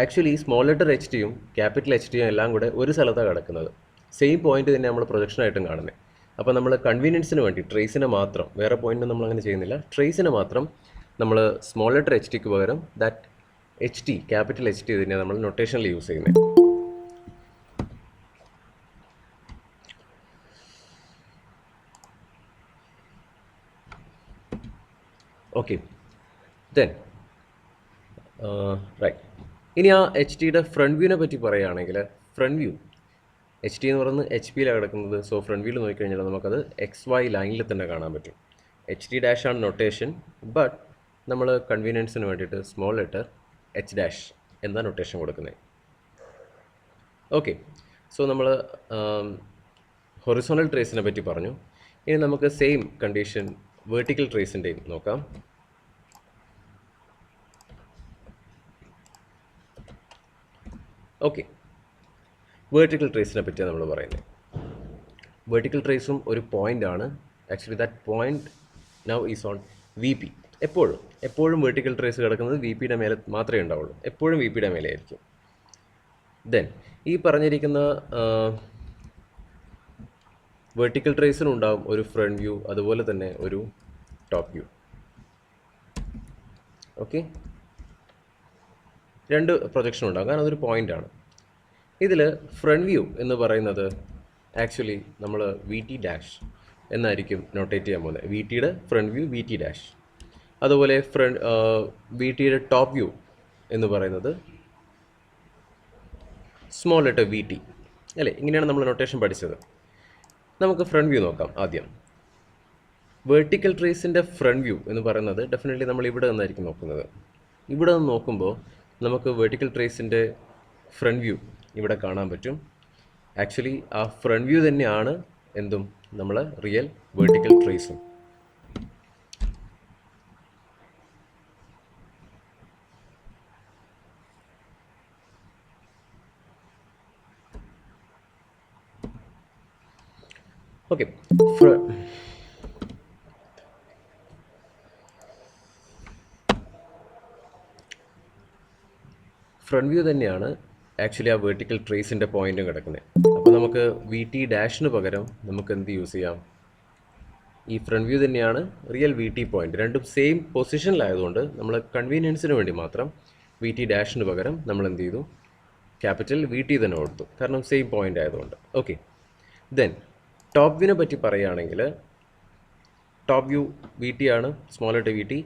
actually small letter H ടിയും ക്യാപിറ്റൽ എച്ച് ടിയും എല്ലാം കൂടെ ഒരു സ്ഥലത്താണ് കിടക്കുന്നത്. സെയിം പോയിന്റ് തന്നെ നമ്മൾ പ്രൊജക്ഷനായിട്ടും കാണുന്നത്. അപ്പോൾ നമ്മൾ കൺവീനിയൻസിന് വേണ്ടി ട്രേസിനെ മാത്രം, വേറെ പോയിന്റിന് നമ്മൾ അങ്ങനെ ചെയ്യുന്നില്ല, ട്രേസിനെ മാത്രം നമ്മൾ സ്മോൾ ലെറ്റർ എച്ച് ടിക്ക് പകരം that H T capital H T തന്നെയാണ് നമ്മൾ നൊട്ടേഷനിൽ യൂസ് ചെയ്യുന്നത്. Okay, then right. ഇനി ആ എച്ച് ടിയുടെ ഫ്രണ്ട് വ്യൂവിനെ പറ്റി പറയുകയാണെങ്കിൽ, ഫ്രണ്ട് വ്യൂ എച്ച് ടി എന്ന് പറയുന്നത് എച്ച് പിയിലാണ് കിടക്കുന്നത്. സോ ഫ്രണ്ട് വ്യൂവിൽ നോക്കിക്കഴിഞ്ഞാൽ നമുക്കത് എക്സ് വൈ ലൈനിൽ തന്നെ കാണാൻ പറ്റും. എച്ച് ടി ഡാഷ് ആണ് നൊട്ടേഷൻ, ബട്ട് നമ്മൾ കൺവീനിയൻസിന് വേണ്ടിയിട്ട് സ്മോൾ ലെറ്റർ എച്ച് ഡാഷ് എന്ന നൊട്ടേഷൻ കൊടുക്കുന്നത്. ഓക്കെ, സോ നമ്മൾ ഹൊറിസോണൽ ട്രേസിനെ പറ്റി പറഞ്ഞു. ഇനി നമുക്ക് സെയിം കണ്ടീഷൻ വെർട്ടിക്കൽ ട്രേസിൻ്റെയും നോക്കാം. ഓക്കെ, വെർട്ടിക്കൽ ട്രേസിനെ പറ്റിയാണ് നമ്മൾ പറയുന്നത്. വെർട്ടിക്കൽ ട്രേസും ഒരു പോയിൻ്റ് ആണ്. Actually that point now is on V P. എപ്പോഴും വെർട്ടിക്കൽ ട്രേസ് കിടക്കുന്നത് വി പിയുടെ മേലെ മാത്രമേ ഉണ്ടാവുള്ളൂ. എപ്പോഴും വി പിയുടെ മേലെ ആയിരിക്കും. ദെൻ ഈ പറഞ്ഞിരിക്കുന്ന വെർട്ടിക്കൽ ട്രേസിനും ഉണ്ടാവും ഒരു ഫ്രണ്ട് വ്യൂ, അതുപോലെ തന്നെ ഒരു ടോപ്പ് വ്യൂ. ഓക്കെ, രണ്ട് പ്രൊജക്ഷൻ ഉണ്ടാകും, കാരണം അതൊരു പോയിൻ്റാണ്. ഇതിൽ ഫ്രണ്ട് വ്യൂ എന്ന് പറയുന്നത് ആക്ച്വലി നമ്മൾ വി ടി ഡാഷ് എന്നായിരിക്കും നൊട്ടേറ്റ് ചെയ്യാൻ പോകുന്നത്. വി ടിയുടെ front view V T dash. അതുപോലെ വി ടിയുടെ ടോപ്പ് വ്യൂ എന്ന് പറയുന്നത് സ്മോൾ ലെറ്റർ വി ടി അല്ലേ. ഇങ്ങനെയാണ് നമ്മൾ നൊട്ടേഷൻ പഠിച്ചത്. നമുക്ക് ഫ്രണ്ട് വ്യൂ നോക്കാം ആദ്യം. വെർട്ടിക്കൽ ട്രേസിൻ്റെ ഫ്രണ്ട് വ്യൂ എന്ന് പറയുന്നത് ഡെഫിനറ്റ്ലി നമ്മൾ ഇവിടെ നിന്നായിരിക്കും നോക്കുന്നത്. ഇവിടെ നിന്ന് നോക്കുമ്പോൾ നമുക്ക് വെർട്ടിക്കൽ ട്രേസിൻ്റെ ഫ്രണ്ട് വ്യൂ ഇവിടെ കാണാൻ പറ്റും. ആക്ച്വലി ആ ഫ്രണ്ട് വ്യൂ തന്നെയാണ് എന്തും നമ്മൾ റിയൽ വെർട്ടിക്കൽ ട്രേസും. ഓക്കെ, ഫ്രണ്ട് വ്യൂ തന്നെയാണ് ആക്ച്വലി ആ വെർട്ടിക്കൽ ട്രേസിൻ്റെ പോയിൻറ്റും കിടക്കുന്നത്. അപ്പോൾ നമുക്ക് വി ടി ഡാഷിന് പകരം നമുക്ക് എന്ത് യൂസ് ചെയ്യാം? ഈ ഫ്രണ്ട് വ്യൂ തന്നെയാണ് റിയൽ വി ടി പോയിൻറ്റ്. രണ്ടും സെയിം പൊസിഷനിലായതുകൊണ്ട് നമ്മൾ കൺവീനിയൻസിന് വേണ്ടി മാത്രം വി ടി ഡാഷിന് പകരം നമ്മൾ എന്ത് ചെയ്തു? ക്യാപിറ്റൽ വി ടി തന്നെ കൊടുത്തു, കാരണം സെയിം പോയിൻ്റ് ആയതുകൊണ്ട്. ഓക്കെ, ദെൻ ടോപ്പ് വ്യൂവിനെ പറ്റി പറയുകയാണെങ്കിൽ ടോപ്പ് വ്യൂ വി ടി ആണ്, small letter V T.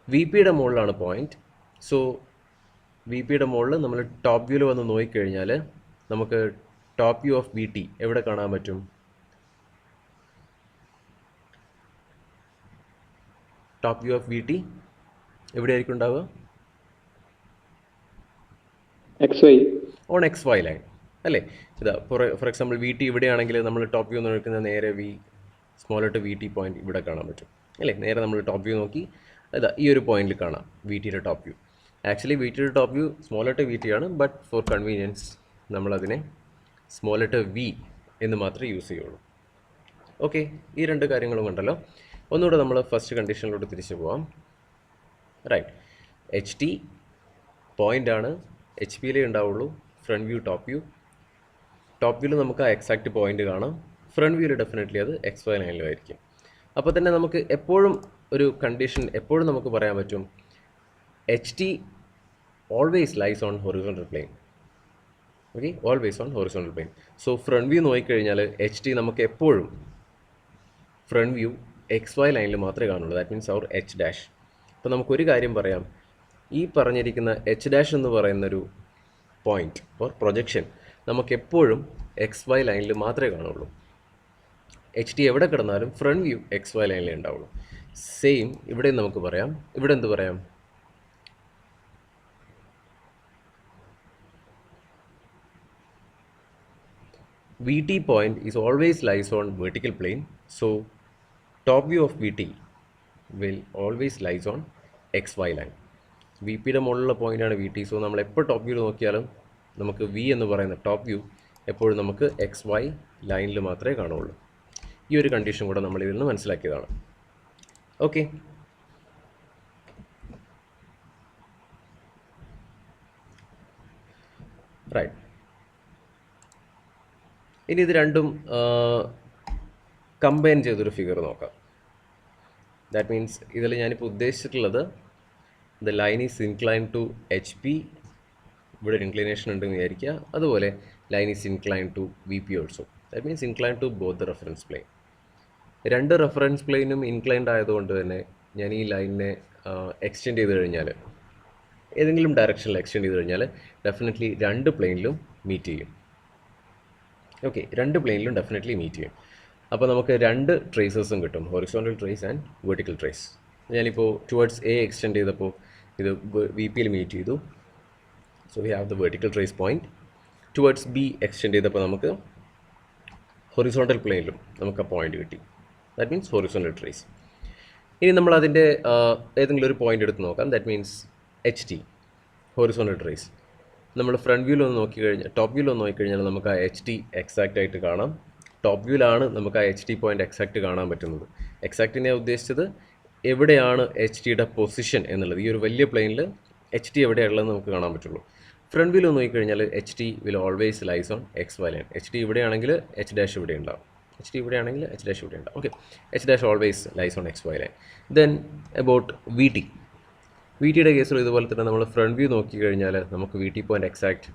V പിയുടെ മുകളിലാണ് പോയിൻറ്റ്. സോ വി പിയുടെ മുകളിൽ നമ്മൾ ടോപ്പ് വ്യൂവിൽ വന്ന് നോക്കിക്കഴിഞ്ഞാൽ നമുക്ക് top view of V T എവിടെ കാണാൻ പറ്റും? Top view of V T എവിടെയായിരിക്കും ഉണ്ടാവുക? ഓൺ എക്സ് വൈ ലൈൻ അല്ലേ. ഇതാ ഫോർ എക്സാമ്പിൾ വി ടി ഇവിടെയാണെങ്കിൽ നമ്മൾ ടോപ്പ് വ്യൂ നോക്കുന്നത് നേരെ small letter V T point ഇവിടെ കാണാൻ പറ്റും അല്ലേ. നേരെ നമ്മൾ ടോപ്പ് വ്യൂ നോക്കി ഇതാ ഈ ഒരു പോയിന്റിൽ കാണാം വി ടിയുടെ ടോപ്പ് വ്യൂ. ആക്ച്വലി വി ടിയുടെ top view small letter V T ആണ്, ബട്ട് ഫോർ കൺവീനിയൻസ് നമ്മളതിനെ സ്മോൾ ലെറ്റർ വി എന്ന് മാത്രമേ യൂസ് ചെയ്യുള്ളൂ. ഓക്കെ, ഈ രണ്ട് കാര്യങ്ങളും ഉണ്ടല്ലോ. ഒന്നുകൂടെ നമ്മൾ ഫസ്റ്റ് കണ്ടീഷനിലോട്ട് തിരിച്ചു പോവാം. റൈറ്റ്, എച്ച് ടി പോയിൻ്റ് ആണ്, എച്ച് പിയിലേ ഉണ്ടാവുള്ളൂ front view top view. Top വ്യൂവിൽ നമുക്ക് ആ എക്സാക്റ്റ് പോയിൻ്റ് കാണാം, ഫ്രണ്ട് വ്യൂവിൽ ഡെഫിനറ്റ്ലി അത് എക്സ് വൈ ലൈനിലായിരിക്കും. അപ്പോൾ തന്നെ നമുക്ക് എപ്പോഴും ഒരു കണ്ടീഷൻ എപ്പോഴും നമുക്ക് പറയാൻ പറ്റും, h t always lies on horizontal plane. Okay, always on horizontal plane. So front view നോക്കിക്കഴിഞ്ഞാൽ എച്ച് ടി നമുക്ക് എപ്പോഴും ഫ്രണ്ട് വ്യൂ എക്സ് വൈ ലൈനിൽ മാത്രമേ കാണുള്ളൂ. That means our h dash. അപ്പോൾ നമുക്കൊരു കാര്യം പറയാം, ഈ പറഞ്ഞിരിക്കുന്ന എച്ച് ഡാഷ് എന്ന് പറയുന്നൊരു പോയിന്റ് ഓർ പ്രൊജക്ഷൻ നമുക്കെപ്പോഴും എക്സ് വൈ ലൈനിൽ മാത്രമേ കാണുള്ളൂ. എച്ച് ടി എവിടെ കിടന്നാലും ഫ്രണ്ട് വ്യൂ എക്സ് വൈ ലൈനിലേ ഉണ്ടാവുള്ളൂ. സെയിം ഇവിടെ നമുക്ക് പറയാം. ഇവിടെ എന്ത് പറയാം? VT point is always lies on vertical plane, so top view of VT will always lies on XY line. VPയുടെ മുകളിലുള്ള പോയിൻ്റാണ് VT. സോ നമ്മൾ എപ്പോൾ ടോപ്പ് വ്യൂ നോക്കിയാലും നമുക്ക് V എന്ന് പറയുന്ന ടോപ്പ് വ്യൂ എപ്പോഴും നമുക്ക് XY ലൈനിൽ മാത്രമേ കാണുള്ളൂ. ഈ ഒരു കണ്ടീഷൻ കൂടെ നമ്മൾ ഇതിൽ നിന്ന് മനസ്സിലാക്കിയതാണ്. Okay, right. ഇനി ഇത് രണ്ടും കമ്പൈൻ ചെയ്തൊരു ഫിഗർ നോക്കാം. ദാറ്റ് മീൻസ് ഇതിൽ ഞാനിപ്പോൾ ഉദ്ദേശിച്ചിട്ടുള്ളത് the line is incline to H P, ഇവിടെ ഒരു ഇൻക്ലിനേഷൻ ഉണ്ടെന്ന് വിചാരിക്കുക. അതുപോലെ line is incline to V P also. That means incline to both the reference plane. രണ്ട് റെഫറൻസ് പ്ലെയിനും ഇൻക്ലൈൻഡ് ആയതുകൊണ്ട് തന്നെ ഞാൻ ഈ ലൈനിനെ എക്സ്റ്റെൻഡ് ചെയ്ത് കഴിഞ്ഞാൽ, ഏതെങ്കിലും ഡയറക്ഷനിൽ എക്സ്റ്റെൻഡ് ചെയ്ത് കഴിഞ്ഞാൽ ഡെഫിനറ്റ്ലി രണ്ട് പ്ലെയിനിലും മീറ്റ് ചെയ്യും. ഓക്കെ, രണ്ട് പ്ലെയിനിലും ഡെഫിനറ്റ്ലി മീറ്റ് ചെയ്യും. അപ്പോൾ നമുക്ക് രണ്ട് ട്രേസസും കിട്ടും, horizontal trace and vertical trace. ഞാനിപ്പോൾ ടുവേർഡ്സ് എ എക്സ്റ്റെൻഡ് ചെയ്തപ്പോൾ ഇത് വി പിയിൽ മീറ്റ് ചെയ്തു. So we have the vertical trace point. Towards be extend ചെയ്തപ്പോൾ നമുക്ക് ഹൊറിസോണ്ടൽ പ്ലെയിനിലും നമുക്ക് ആ പോയിൻ്റ് കിട്ടി. That means horizontal trace. ഇനി നമ്മൾ അതിൻ്റെ ഏതെങ്കിലും ഒരു പോയിൻ്റ് എടുത്ത് നോക്കാം. That means H T, horizontal trace. നമ്മൾ ഫ്രണ്ട് വ്യൂവിലൊന്ന് നോക്കിക്കഴിഞ്ഞാൽ, ടോപ്പ് വ്യൂവിലൊന്ന് നോക്കിക്കഴിഞ്ഞാൽ നമുക്ക് ആ എച്ച് ടി എക്സാക്റ്റ് ആയിട്ട് കാണാം. ടോപ്പ് വ്യൂവിലാണ് നമുക്ക് ആ എച്ച് ടി പോയിൻ്റ് എക്സാക്റ്റ് കാണാൻ പറ്റുന്നത്. എക്സാക്റ്റിനെ ഉദ്ദേശിച്ചത് എവിടെയാണ് എച്ച് ടിയുടെ പൊസിഷൻ എന്നുള്ളത്. ഈ ഒരു വലിയ പ്ലെയിനിൽ എച്ച് ടി എവിടെയുള്ളതെന്ന് നമുക്ക് കാണാൻ പറ്റുള്ളൂ. ഫ്രണ്ട് വ്യൂവിൽ നോക്കിക്കഴിഞ്ഞാൽ h t will always lies on x Y line. H t ഇവിടെയാണെങ്കിൽ എച്ച് ഡാഷ് ഇവിടെ ഉണ്ടാവും. എച്ച് ടി ഇവിടെയാണെങ്കിൽ എച്ച് ഡാഷ് ഇവിടെ ഉണ്ടാവും. Okay, h dash always lies on x Y line. Then about v T. V ടിയുടെ കേസിൽ ഇതുപോലെ തന്നെ നമ്മൾ ഫ്രണ്ട് വ്യൂ നോക്കിക്കഴിഞ്ഞാൽ നമുക്ക് v t point exact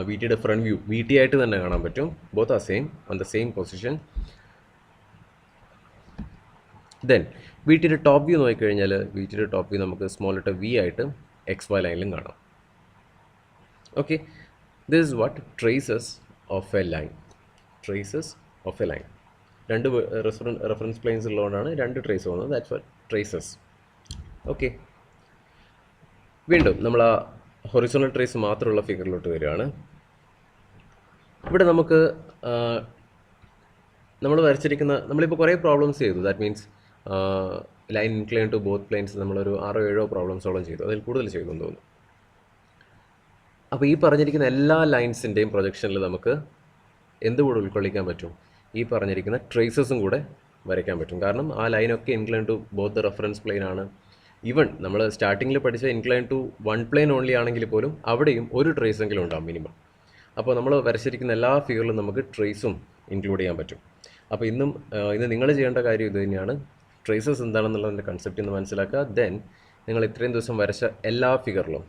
v ടിയുടെ ഫ്രണ്ട് വ്യൂ വി ടി ആയിട്ട് തന്നെ കാണാൻ പറ്റും. Both are same on the same position. Then we ടിയുടെ ടോപ്പ് വ്യൂ നോക്കിക്കഴിഞ്ഞാൽ വി ടിയുടെ ടോപ്പ് വ്യൂ നമുക്ക് സ്മോൾ ലെറ്റർ വി ആയിട്ട് എക്സ് വൈ ലൈനിലും കാണാം. Okay, this is what traces of a line. Traces of a line. രണ്ട് reference planes ഉള്ളതുകൊണ്ടാണ് രണ്ട് trace പോകുന്നത്. That's what traces. ഓക്കെ, വീണ്ടും നമ്മൾ ആ ഹൊറിസോണ്ടൽ ട്രേസ് മാത്രമുള്ള ഫിഗറിലോട്ട് വരികയാണ്. ഇവിടെ നമുക്ക് നമ്മൾ വരച്ചിരിക്കുന്ന, നമ്മളിപ്പോൾ കുറേ പ്രോബ്ലംസ് ചെയ്തു. That means line incline to both planes നമ്മളൊരു 6-7 പ്രോബ്ലംസോളം ചെയ്തു, അതിൽ കൂടുതൽ ചെയ്തു എന്ന് തോന്നുന്നു. അപ്പോൾ ഈ പറഞ്ഞിരിക്കുന്ന എല്ലാ ലൈൻസിൻ്റെയും പ്രൊജക്ഷനിൽ നമുക്ക് എന്തുകൂടെ ഉൾക്കൊള്ളിക്കാൻ പറ്റും? ഈ പറഞ്ഞിരിക്കുന്ന ട്രേസസും കൂടെ വരയ്ക്കാൻ പറ്റും. കാരണം ആ ലൈനൊക്കെ incline to both the reference plane ആണ്. ഈവൻ നമ്മൾ സ്റ്റാർട്ടിങ്ങിൽ പഠിച്ച incline to one plane only ആണെങ്കിൽ പോലും അവിടെയും ഒരു ട്രേസ് എങ്കിലും ഉണ്ടാവും മിനിമം. അപ്പോൾ നമ്മൾ വരച്ചിരിക്കുന്ന എല്ലാ ഫിഗറിലും നമുക്ക് ട്രേസും ഇൻക്ലൂഡ് ചെയ്യാൻ പറ്റും. അപ്പോൾ ഇന്ന് നിങ്ങൾ ചെയ്യേണ്ട കാര്യം ഇത് തന്നെയാണ്. ട്രേസസ് എന്താണെന്നുള്ളതിൻ്റെ കൺസെപ്റ്റ് ഇന്ന് മനസ്സിലാക്കുക. ദെൻ നിങ്ങൾ ഇത്രയും ദിവസം വരച്ച എല്ലാ ഫിഗറിലും,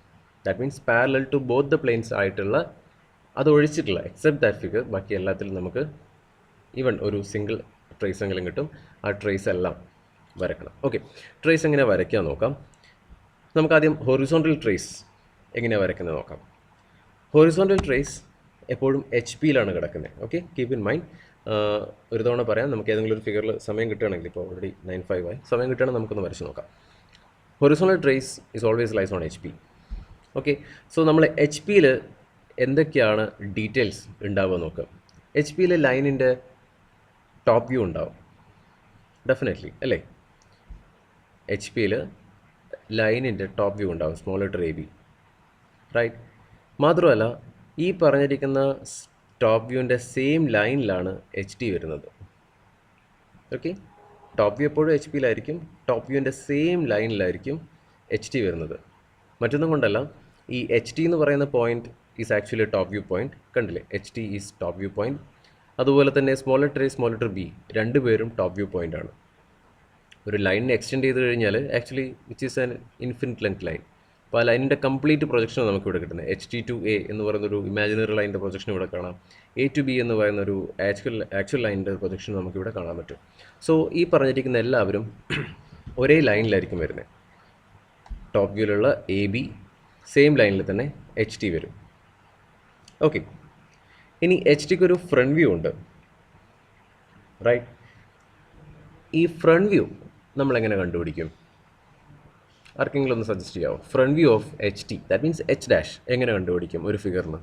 that means parallel to both the planes ആയിട്ടുള്ള, അത് ഒഴിച്ചിട്ടുള്ള എക്സെപ്റ്റ് ദാറ്റ് ഫിഗർ, ബാക്കി എല്ലാത്തിലും നമുക്ക് ഈവൻ ഒരു സിംഗിൾ ട്രേസ് എങ്കിലും കിട്ടും. ആ ട്രേസ് എല്ലാം വരക്കണം. ഓക്കെ, ട്രേസ് എങ്ങനെ വരയ്ക്കാൻ നോക്കാം. നമുക്കാദ്യം ഹൊറിസോണ്ടൽ ട്രേസ് എങ്ങനെയാണ് വരയ്ക്കുന്നത് നോക്കാം. ഹൊറിസോണ്ടൽ ട്രേസ് എപ്പോഴും എച്ച് പിയിലാണ് കിടക്കുന്നത്. Okay, keep in mind. ഒരു തവണ പറയാം, നമുക്ക് ഏതെങ്കിലും ഒരു ഫിഗറിൽ സമയം കിട്ടുകയാണെങ്കിൽ, ഇപ്പോൾ ഓൾറെഡി 9:05 ആയി, സമയം കിട്ടുകയാണെങ്കിൽ നമുക്കൊന്ന് വരച്ച് നോക്കാം. Horizontal trace is always lies on H P. Okay, so നമ്മൾ എച്ച് പിയിൽ എന്തൊക്കെയാണ് ഡീറ്റെയിൽസ് ഉണ്ടാവുക നോക്കുക. എച്ച് പിയിലെ ലൈനിൻ്റെ ടോപ്പ് വ്യൂ ഉണ്ടാവും ഡെഫിനറ്റ്ലി, അല്ലേ? എച്ച് പിയിൽ ലൈനിൻ്റെ ടോപ്പ് വ്യൂ ഉണ്ടാവും, small letter A B, right? മാത്രമല്ല ഈ പറഞ്ഞിരിക്കുന്ന ടോപ്പ് വ്യൂവിൻ്റെ സെയിം ലൈനിലാണ് എച്ച് ടി വരുന്നത്. ഓക്കെ, ടോപ്പ് വ്യൂ എപ്പോഴും എച്ച് പിയിലായിരിക്കും, ടോപ്പ് വ്യൂവിൻ്റെ സെയിം ലൈനിലായിരിക്കും എച്ച് ടി വരുന്നത്. മറ്റൊന്നും കൊണ്ടല്ല, ഈ എച്ച് ടി എന്ന് പറയുന്ന point is actually top view point. കണ്ടില്ലേ, H T is top view point. അതുപോലെ തന്നെ small letter A, small letter B രണ്ടുപേരും ടോപ്പ് വ്യൂ പോയിൻ്റ് ആണ്. ഒരു ലൈനിനെ എക്സ്റ്റെൻഡ് ചെയ്ത് കഴിഞ്ഞാൽ actually which is an infinite length line, അപ്പോൾ ആ ലൈനിൻ്റെ കംപ്ലീറ്റ് പ്രൊജക്ഷൻ നമുക്കിവിടെ കിട്ടുന്നത് HT to A എന്ന് പറയുന്നൊരു ഇമാജിനറി ലൈനിൻ്റെ പ്രൊജക്ഷൻ ഇവിടെ കാണാം. A to B എന്ന് പറയുന്നൊരു ആക്ച്വൽ ലൈനിൻ്റെ പ്രൊജക്ഷൻ നമുക്കിവിടെ കാണാൻ പറ്റും. സോ ഈ പറഞ്ഞിരിക്കുന്ന എല്ലാവരും ഒരേ ലൈനിലായിരിക്കും വരുന്നത്. ടോപ്പ് വ്യൂവിലുള്ള AB സെയിം ലൈനിൽ തന്നെ HT വരും. ഓക്കെ, ഇനി HTക്ക് ഒരു ഫ്രണ്ട് വ്യൂ ഉണ്ട്, റൈറ്റ്? ഈ ഫ്രണ്ട് വ്യൂ നമ്മളെങ്ങനെ കണ്ടുപിടിക്കും? ആർക്കെങ്കിലും ഒന്ന് സജസ്റ്റ് ചെയ്യാമോ? Front view of HT, that means H' എങ്ങനെ കണ്ടുപിടിക്കും ഒരു ഫിഗറിന്?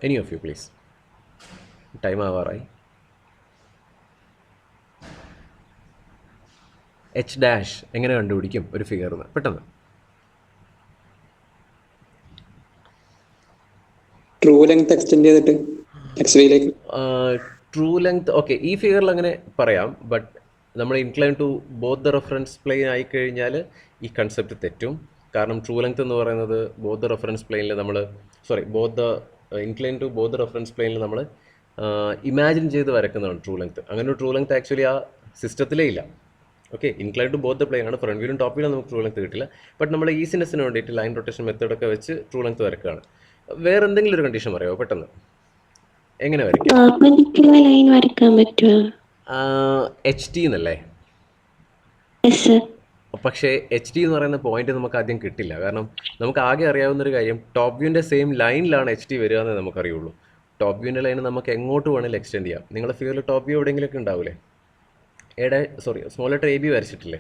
Any of you please. Time ആവാറായി. H' എങ്ങനെ കണ്ടുപിടിക്കും ഒരു ഫിഗറിന്? പെട്ടെന്ന്. ട്രൂ ലെങ്ത് എക്സ്റ്റെൻഡ് ചെയ്തിട്ട് XYയിലേക്ക്. ട്രൂ ലെങ്ത് ഓക്കെ, ഈ ഫിഗറിൽ അങ്ങനെ പറയാം. ബട്ട് നമ്മൾ incline to both the reference plane ആയിക്കഴിഞ്ഞാൽ ഈ കൺസെപ്റ്റ് തെറ്റും. കാരണം ട്രൂ ലെങ്ത് എന്ന് പറയുന്നത് ബോത്ത് ദ റെഫറൻസ് പ്ലെയിനിൽ നമ്മൾ incline to both the reference പ്ലെയിനിൽ നമ്മൾ ഇമാജിൻ ചെയ്ത് വരക്കുന്നതാണ് ട്രൂ ലെങ്ത്. അങ്ങനെ ഒരു ട്രൂ ലെങ്ത് ആക്ച്വലി ആ സിസ്റ്റത്തിലേ ഇല്ല. Okay, incline to both the plane ആണ്. ഫ്രണ്ട് വ്യൂലും ടോപ്പ് വ്യൂലും നമുക്ക് ട്രൂ ലെങ്ത് കിട്ടില്ല. ബട്ട് നമ്മൾ ഈസിനെസ്സിന് വേണ്ടിയിട്ട് ലൈൻ റൊട്ടേഷൻ മെത്തേഡൊക്കെ വെച്ച് ട്രൂ ലെങ്ത് വരക്കുകയാണ്. വേറെ എന്തെങ്കിലും ഒരു കണ്ടീഷൻ പറയാമോ പെട്ടെന്ന്? എങ്ങനെ വരയ്ക്കും? പെർപെൻഡിക്കുലർ ലൈൻ വരയ്ക്കാൻ പറ്റുമോ? HT എന്നല്ലേ? പക്ഷേ HT എന്ന് പറയുന്ന പോയിന്റ് നമുക്ക് ആദ്യം കിട്ടില്ല. കാരണം നമുക്ക് ആകെ അറിയാവുന്നൊരു കാര്യം ടോപ്പ് വ്യൂവിൻ്റെ സെയിം ലൈനിലാണ് HT വരിക എന്ന് നമുക്കറിയുള്ളൂ. ടോപ്പ് വ്യൂവിൻ്റെ ലൈൻ നമുക്ക് എങ്ങോട്ട് വേണമെങ്കിലും എക്സ്റ്റെൻഡ് ചെയ്യാം. നിങ്ങളുടെ ഫിഗറിൽ ടോപ്പ് വ്യൂ എവിടെയെങ്കിലുമൊക്കെ ഉണ്ടാവില്ലേ? Small letter AB വരച്ചിട്ടില്ലേ?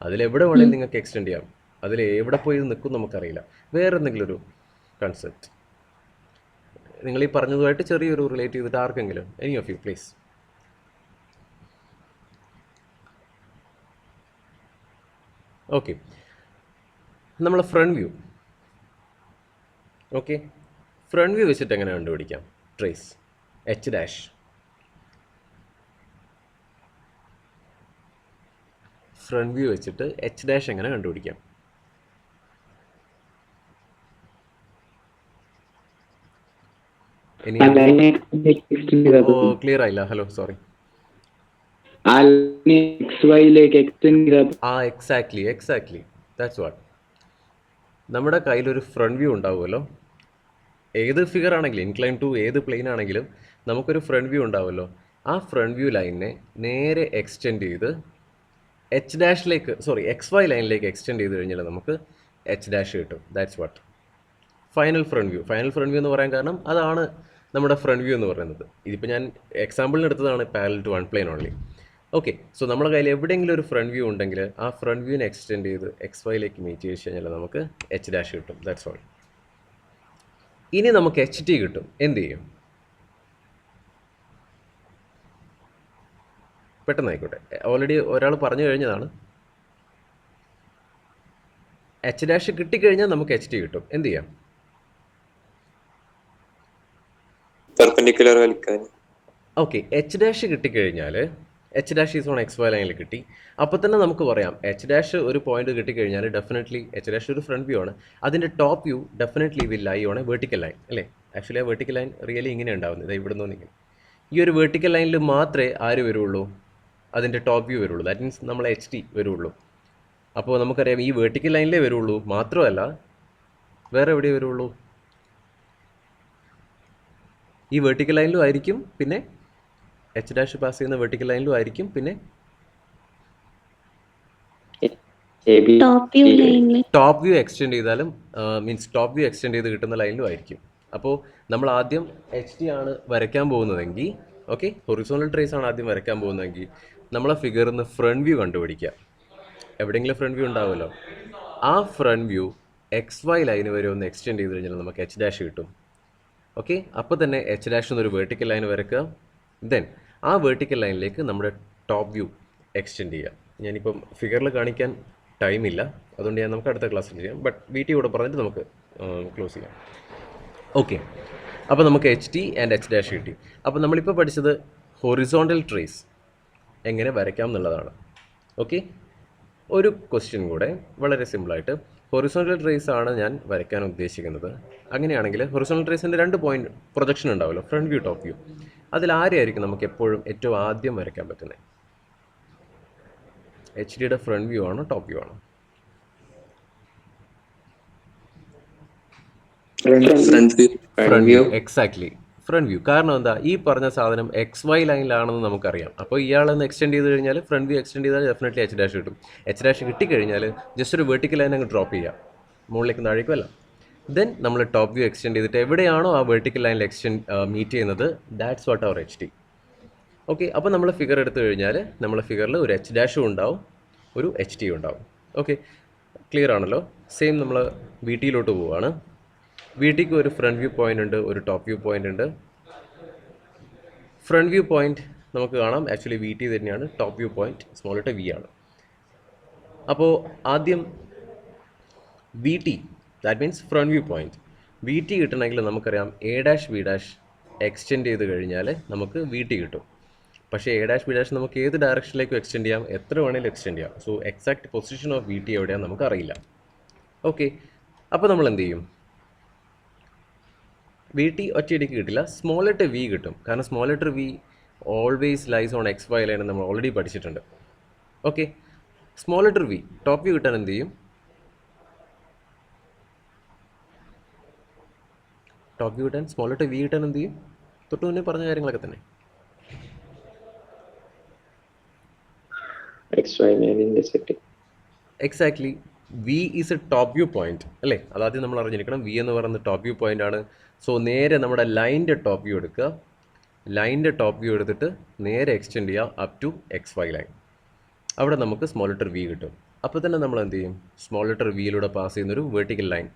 അതിലെവിടെ വേണമെങ്കിലും നിങ്ങൾക്ക് എക്സ്റ്റെൻഡ് ചെയ്യാം. അതിൽ എവിടെ പോയി നിൽക്കും നമുക്കറിയില്ല. വേറെ എന്തെങ്കിലും ഒരു കൺസെപ്റ്റ് നിങ്ങൾ ഈ പറഞ്ഞതുമായിട്ട് ചെറിയൊരു റിലേറ്റ് ചെയ്തിട്ട് ആർക്കെങ്കിലും? Any of you please. Okay, നമ്മൾ front view. Okay, front view വെച്ചിട്ട് എങ്ങനെ കണ്ടുപിടിക്കാം ട്രേസ്? H'. ഫ്രണ്ട് വ്യൂ വെച്ചിട്ട് H' എങ്ങനെ കണ്ടുപിടിക്കാം? ഇനി ക്ലിയർ ആയില്ല. Hello, sorry. Exactly that's what. നമ്മുടെ കയ്യിലൊരു ഫ്രണ്ട് വ്യൂ ഉണ്ടാവുമല്ലോ. ഏത് ഫിഗർ ആണെങ്കിലും, ഇൻക്ലൈൻ ടു ഏത് പ്ലെയിൻ ആണെങ്കിലും നമുക്കൊരു ഫ്രണ്ട് വ്യൂ ഉണ്ടാവുമല്ലോ. ആ ഫ്രണ്ട് വ്യൂ ലൈനിനെ നേരെ എക്സ്റ്റെൻഡ് ചെയ്ത് XY ലൈനിലേക്ക് എക്സ്റ്റെൻഡ് ചെയ്ത് കഴിഞ്ഞാൽ നമുക്ക് H' കിട്ടും. That's what final front view. Final front view എന്ന് പറയാൻ കാരണം അതാണ് നമ്മുടെ ഫ്രണ്ട് വ്യൂ എന്ന് പറയുന്നത്. ഇതിപ്പോൾ ഞാൻ എക്സാമ്പിളിന് എടുത്തതാണ് parallel to one plane only. Okay, so നമ്മുടെ കയ്യിൽ എവിടെയെങ്കിലും ഒരു ഫ്രണ്ട് വ്യൂ ഉണ്ടെങ്കിൽ ആ ഫ്രണ്ട് വ്യൂവിനെ എക്സ്റ്റെൻഡ് ചെയ്ത് XYയിലേക്ക് മീറ്റ് ചെയ്ത് കഴിഞ്ഞാൽ നമുക്ക് H' കിട്ടും. That's all. ഇനി നമുക്ക് HT കിട്ടും. എന്ത് ചെയ്യും? പെട്ടെന്നായിക്കോട്ടെ, ഓൾറെഡി ഒരാൾ പറഞ്ഞു കഴിഞ്ഞതാണ്. H' കിട്ടിക്കഴിഞ്ഞാൽ നമുക്ക് HT കിട്ടും. എന്ത് ചെയ്യാം? പെർപെൻഡിക്കുലർ വലിക്കാൻ. ഓക്കെ, H' കിട്ടിക്കഴിഞ്ഞാൽ H' ഈസ് ഓൺ XY ലൈനിൽ കിട്ടി. അപ്പോൾ തന്നെ നമുക്ക് പറയാം H' ഒരു പോയിന്റ് കിട്ടിക്കഴിഞ്ഞാൽ ഡെഫിനറ്റ്ലി H' ഒരു ഫ്രണ്ട് വ്യൂ ആണ്. അതിൻ്റെ top view definitely will lie on a vertical line അല്ലേ? ആക്ച്വലി ആ വെർട്ടിക്കൽ ലൈൻ റിയലി ഇങ്ങനെ ഉണ്ടാവുന്നത്. ഇവിടെ നിന്ന് ഇങ്ങനെ ഈ ഒരു വെർട്ടിക്കൽ ലൈനിൽ മാത്രമേ ആര് വരുള്ളൂ? അതിൻ്റെ ടോപ്പ് വ്യൂ വരുള്ളൂ. ദാറ്റ് മീൻസ് നമ്മൾ HT വരുള്ളൂ. അപ്പോൾ നമുക്കറിയാം ഈ വെർട്ടിക്കൽ ലൈനിലേ വരുള്ളൂ. മാത്രമല്ല വേറെ എവിടെയേ വരുള്ളൂ? ഈ വെർട്ടിക്കൽ ലൈനിലും ആയിരിക്കും, പിന്നെ H' പാസ് ചെയ്യുന്ന വെർട്ടിക്കൽ ലൈനിലും ആയിരിക്കും, പിന്നെ ടോപ്പ് വ്യൂ എക്സ്റ്റെൻഡ് ചെയ്താലും മീൻസ് ടോപ്പ് വ്യൂ എക്സ്റ്റെൻഡ് ചെയ്ത് കിട്ടുന്ന ലൈനിലും ആയിരിക്കും. അപ്പോൾ നമ്മൾ ആദ്യം HT ആണ് വരയ്ക്കാൻ പോകുന്നതെങ്കിൽ, ഓക്കെ, ഹൊറിസോണ്ടൽ ട്രേസ് ആണ് ആദ്യം വരയ്ക്കാൻ പോകുന്നതെങ്കിൽ നമ്മളെ ഫിഗറിൽ നിന്ന് ഫ്രണ്ട് വ്യൂ കണ്ടുപിടിക്കുക. എവിടെയെങ്കിലും ഫ്രണ്ട് വ്യൂ ഉണ്ടാവുമല്ലോ. ആ ഫ്രണ്ട് വ്യൂ XY ലൈന് വരെ ഒന്ന് എക്സ്റ്റെൻഡ് ചെയ്ത് കഴിഞ്ഞാൽ നമുക്ക് H' കിട്ടും. ഓക്കെ, അപ്പോൾ തന്നെ H' എന്നൊരു വെർട്ടിക്കൽ ലൈൻ വരയ്ക്കുക. ദെൻ ആ വെർട്ടിക്കൽ ലൈനിലേക്ക് നമ്മുടെ ടോപ്പ് വ്യൂ എക്സ്റ്റെൻഡ് ചെയ്യുക. ഞാനിപ്പം ഫിഗറിൽ കാണിക്കാൻ ടൈമില്ല, അതുകൊണ്ട് നമുക്ക് അടുത്ത ക്ലാസ്സിൽ ചെയ്യാം. ബട്ട് VT കൂടെ പറഞ്ഞിട്ട് നമുക്ക് ക്ലോസ് ചെയ്യാം. ഓക്കെ, അപ്പോൾ നമുക്ക് HT ആൻഡ് H' കിട്ടി. അപ്പോൾ നമ്മളിപ്പോൾ പഠിച്ചത് ഹൊറിസോണ്ടൽ ട്രേസ് എങ്ങനെ വരയ്ക്കാം എന്നുള്ളതാണ്. ഓക്കെ, ഒരു ക്വസ്റ്റ്യൻ കൂടെ വളരെ സിമ്പിളായിട്ട്. ഹൊറിസോണ്ടൽ ട്രേസ് ആണ് ഞാൻ വരയ്ക്കാൻ ഉദ്ദേശിക്കുന്നത്. അങ്ങനെയാണെങ്കിൽ ഹൊറിസോണ്ടൽ ട്രേസിൻ്റെ 2 പോയിന്റ് പ്രൊജക്ഷൻ ഉണ്ടാവുമല്ലോ, ഫ്രണ്ട് വ്യൂ, ടോപ്പ് വ്യൂ. അതിൽ ആരെയായിരിക്കും നമുക്ക് എപ്പോഴും ഏറ്റവും ആദ്യം വരയ്ക്കാൻ പറ്റുന്നത്? HTയുടെ ഫ്രണ്ട് വ്യൂ ആണോ ടോപ്പ് വ്യൂ ആണോ? Front front view view, exactly front view. കാരണം എന്താ, ഈ പറഞ്ഞ സാധനം എക്സ് വൈ ലൈനിലാണെന്ന് നമുക്കറിയാം. അപ്പോൾ ഇയാളൊന്ന് എക്സ്റ്റെൻഡ് ചെയ്ത് കഴിഞ്ഞാൽ ഫ്രണ്ട് വ്യൂ എക്സ്റ്റെൻഡ് ചെയ്താൽ ഡെഫിനറ്റ്ലി എച്ച് ഡാഷ് കിട്ടും. എച്ച് ഡാഷ് കിട്ടിക്കഴിഞ്ഞാൽ ജസ്റ്റ് ഒരു വെർട്ടിക്കൽ ലൈൻ അങ്ങ് ഡ്രോപ്പ് ചെയ്യാം, മുകളിലേക്ക് താഴേക്കും അല്ല. ദെൻ നമ്മൾ ടോപ്പ് വ്യൂ എക്സ്റ്റെൻഡ് ചെയ്തിട്ട് എവിടെയാണോ ആ വെർട്ടിക്കൽ ലൈനിൽ മീറ്റ് ചെയ്യുന്നത്, that's what our h T. Okay, അപ്പോൾ നമ്മൾ ഫിഗർ എടുത്തു കഴിഞ്ഞാൽ നമ്മളെ ഫിഗറിൽ ഒരു എച്ച് ഡാഷും ഉണ്ടാവും, ഒരു എച്ച് ടി ഉണ്ടാവും. ഓക്കെ, ക്ലിയർ ആണല്ലോ. സെയിം നമ്മൾ വി ടിയിലോട്ട് പോവുകയാണ്. വി ടിക്ക് ഒരു ഫ്രണ്ട് വ്യൂ പോയിൻ്റ് ഉണ്ട്, ഒരു ടോപ്പ് വ്യൂ പോയിൻ്റ് ഉണ്ട്. ഫ്രണ്ട് വ്യൂ പോയിൻ്റ് നമുക്ക് കാണാം ആക്ച്വലി വി ടി തന്നെയാണ്, top view point small letter v ആണ്. അപ്പോൾ ആദ്യം v t, that means front view point. V t കിട്ടണമെങ്കിൽ നമുക്കറിയാം a dash b dash extend ചെയ്ത് കഴിഞ്ഞാൽ നമുക്ക് വി ടി കിട്ടും. പക്ഷേ എ ഡാഷ് ബി ഡാഷ് നമുക്ക് ഏത് ഡയറക്ഷനിലേക്കും എക്സ്റ്റെൻഡ് ചെയ്യാം, എത്ര വേണമെങ്കിലും എക്സ്റ്റെൻഡ് ചെയ്യാം. So exact position of V t എവിടെയാണെന്ന് നമുക്കറിയില്ല. ഓക്കെ, അപ്പോൾ നമ്മൾ എന്ത് ചെയ്യും? വി ടി ഒറ്റയടിക്ക് കിട്ടില്ല, സ്മോൾ ലെറ്റർ വി കിട്ടും. കാരണം small letter v always lies on x Y line നമ്മൾ ഓൾറെഡി പഠിച്ചിട്ടുണ്ട്. Okay, small letter v top view കിട്ടാൻ എന്ത് ചെയ്യും? ടോപ്പ് വ്യൂ കിട്ടാൻ സ്മോൾ ലെറ്റർ വി കിട്ടാൻ എന്ത് ചെയ്യും? തൊട്ട് മുന്നേ പറഞ്ഞ കാര്യങ്ങളൊക്കെ തന്നെ. Exactly, v is a top view point അല്ലേ? അതാദ്യം നമ്മൾ അറിഞ്ഞിരിക്കണം. വി എന്ന് പറയുന്നത് ടോപ്പ് വ്യൂ പോയിന്റ് ആണ്. സോ നേരെ നമ്മുടെ ലൈൻ്റെ ടോപ്പ് വ്യൂ എടുക്കുക. ലൈൻ്റെ ടോപ്പ് വ്യൂ എടുത്തിട്ട് നേരെ എക്സ്റ്റെൻഡ് ചെയ്യുക up to X Y line. അവിടെ നമുക്ക് സ്മോൾ ലെറ്റർ വി കിട്ടും. അപ്പോൾ തന്നെ നമ്മൾ എന്ത് ചെയ്യും? സ്മോൾ ലെറ്റർ വിയിലൂടെ പാസ് ചെയ്യുന്നൊരു വെർട്ടിക്കൽ ലൈൻ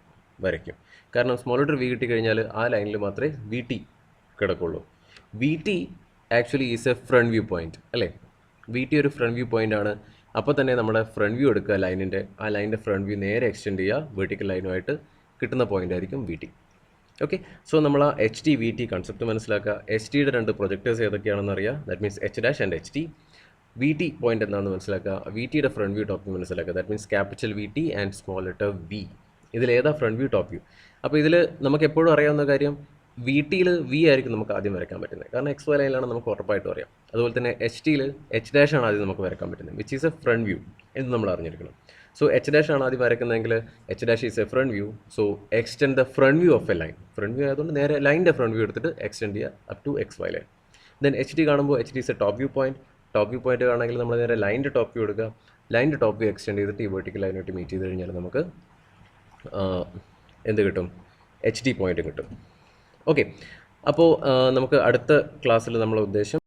വരയ്ക്കും. കാരണം സ്മോൾ ലെറ്റർ വി കിട്ടിക്കഴിഞ്ഞാൽ ആ ലൈനിൽ മാത്രമേ വി ടി കിടക്കുള്ളൂ. V T actually is a front view point അല്ലേ? വി ടി ഒരു ഫ്രണ്ട് വ്യൂ പോയിന്റ് ആണ്. അപ്പോൾ തന്നെ നമ്മുടെ ഫ്രണ്ട് വ്യൂ എടുക്കുക ലൈനിൻ്റെ, ആ ലൈനിൻ്റെ ഫ്രണ്ട് വ്യൂ നേരെ എക്സ്റ്റെൻഡ് ചെയ്യുക വെർട്ടിക്കൽ ലൈനുമായിട്ട് കിട്ടുന്ന പോയിന്റ് ആയിരിക്കും വി ടി. ഓക്കെ, സോ നമ്മൾ ആ H T V T concept മനസ്സിലാക്കുക. എച്ച് ടിയുടെ രണ്ട് പ്രൊജക്ടേഴ്സ് ഏതൊക്കെയാണെന്ന് അറിയാം, that means H dash and H T. V T point എന്താണെന്ന് മനസ്സിലാക്കുക. വി ടിയുടെ ഫ്രണ്ട് വ്യൂ ടോപ്പ് വ്യൂ മനസ്സിലാക്കുക, that means capital V T and small letter V. ഇതിലേതാ ഫ്രണ്ട് വ്യൂ ടോപ്പ് വ്യൂ? അപ്പോൾ ഇതിൽ നമുക്ക് എപ്പോഴും അറിയാവുന്ന കാര്യം, വി ടിയിൽ വി ആയിരിക്കും നമുക്ക് ആദ്യം വരയ്ക്കാൻ പറ്റുന്നത്, കാരണം എക്സ് വൈ ലൈനിലാണ് നമുക്ക് ഉറപ്പായിട്ടും അറിയാം. അതുപോലെ തന്നെ എച്ച് ടിയിൽ എച്ച് ഡാഷ് ആണ് ആദ്യം നമുക്ക് വരയ്ക്കാൻ പറ്റുന്നത്, which is a front view എന്ന് നമ്മൾ അറിഞ്ഞിരിക്കണം. സോ എച്ച് ഡാഷ് ആണ് ആദ്യം വരയ്ക്കുന്നതെങ്കിൽ H dash is a front view. So extend the front view of a line. Front view ആയതുകൊണ്ട് നേരെ ലൈനിൻ്റെ ഫ്രണ്ട് വ്യൂ എടുത്തിട്ട് എക്സ്റ്റെൻഡ് ചെയ്യുക up to X Y line. Then H T കാണുമ്പോൾ H T is a top view point. Top view point ആണെങ്കിൽ നമ്മൾ നേരെ ലൈനിൻ്റെ ടോപ്പ് വ്യൂ എടുക്കുക. ലൈനിൻ്റെ ടോപ്പ് വ്യൂ എക്സ്റ്റെൻഡ് ചെയ്തിട്ട് ഈ വെർട്ടിക്കൽ ലൈനായിട്ട് മീറ്റ് ചെയ്ത് കഴിഞ്ഞാൽ നമുക്ക് എന്ത് കിട്ടും? എച്ച് ടി പോയിന്റ് കിട്ടും. ഓക്കെ, അപ്പോൾ നമുക്ക് അടുത്ത ക്ലാസ്സിൽ നമ്മളെ ഉദ്ദേശം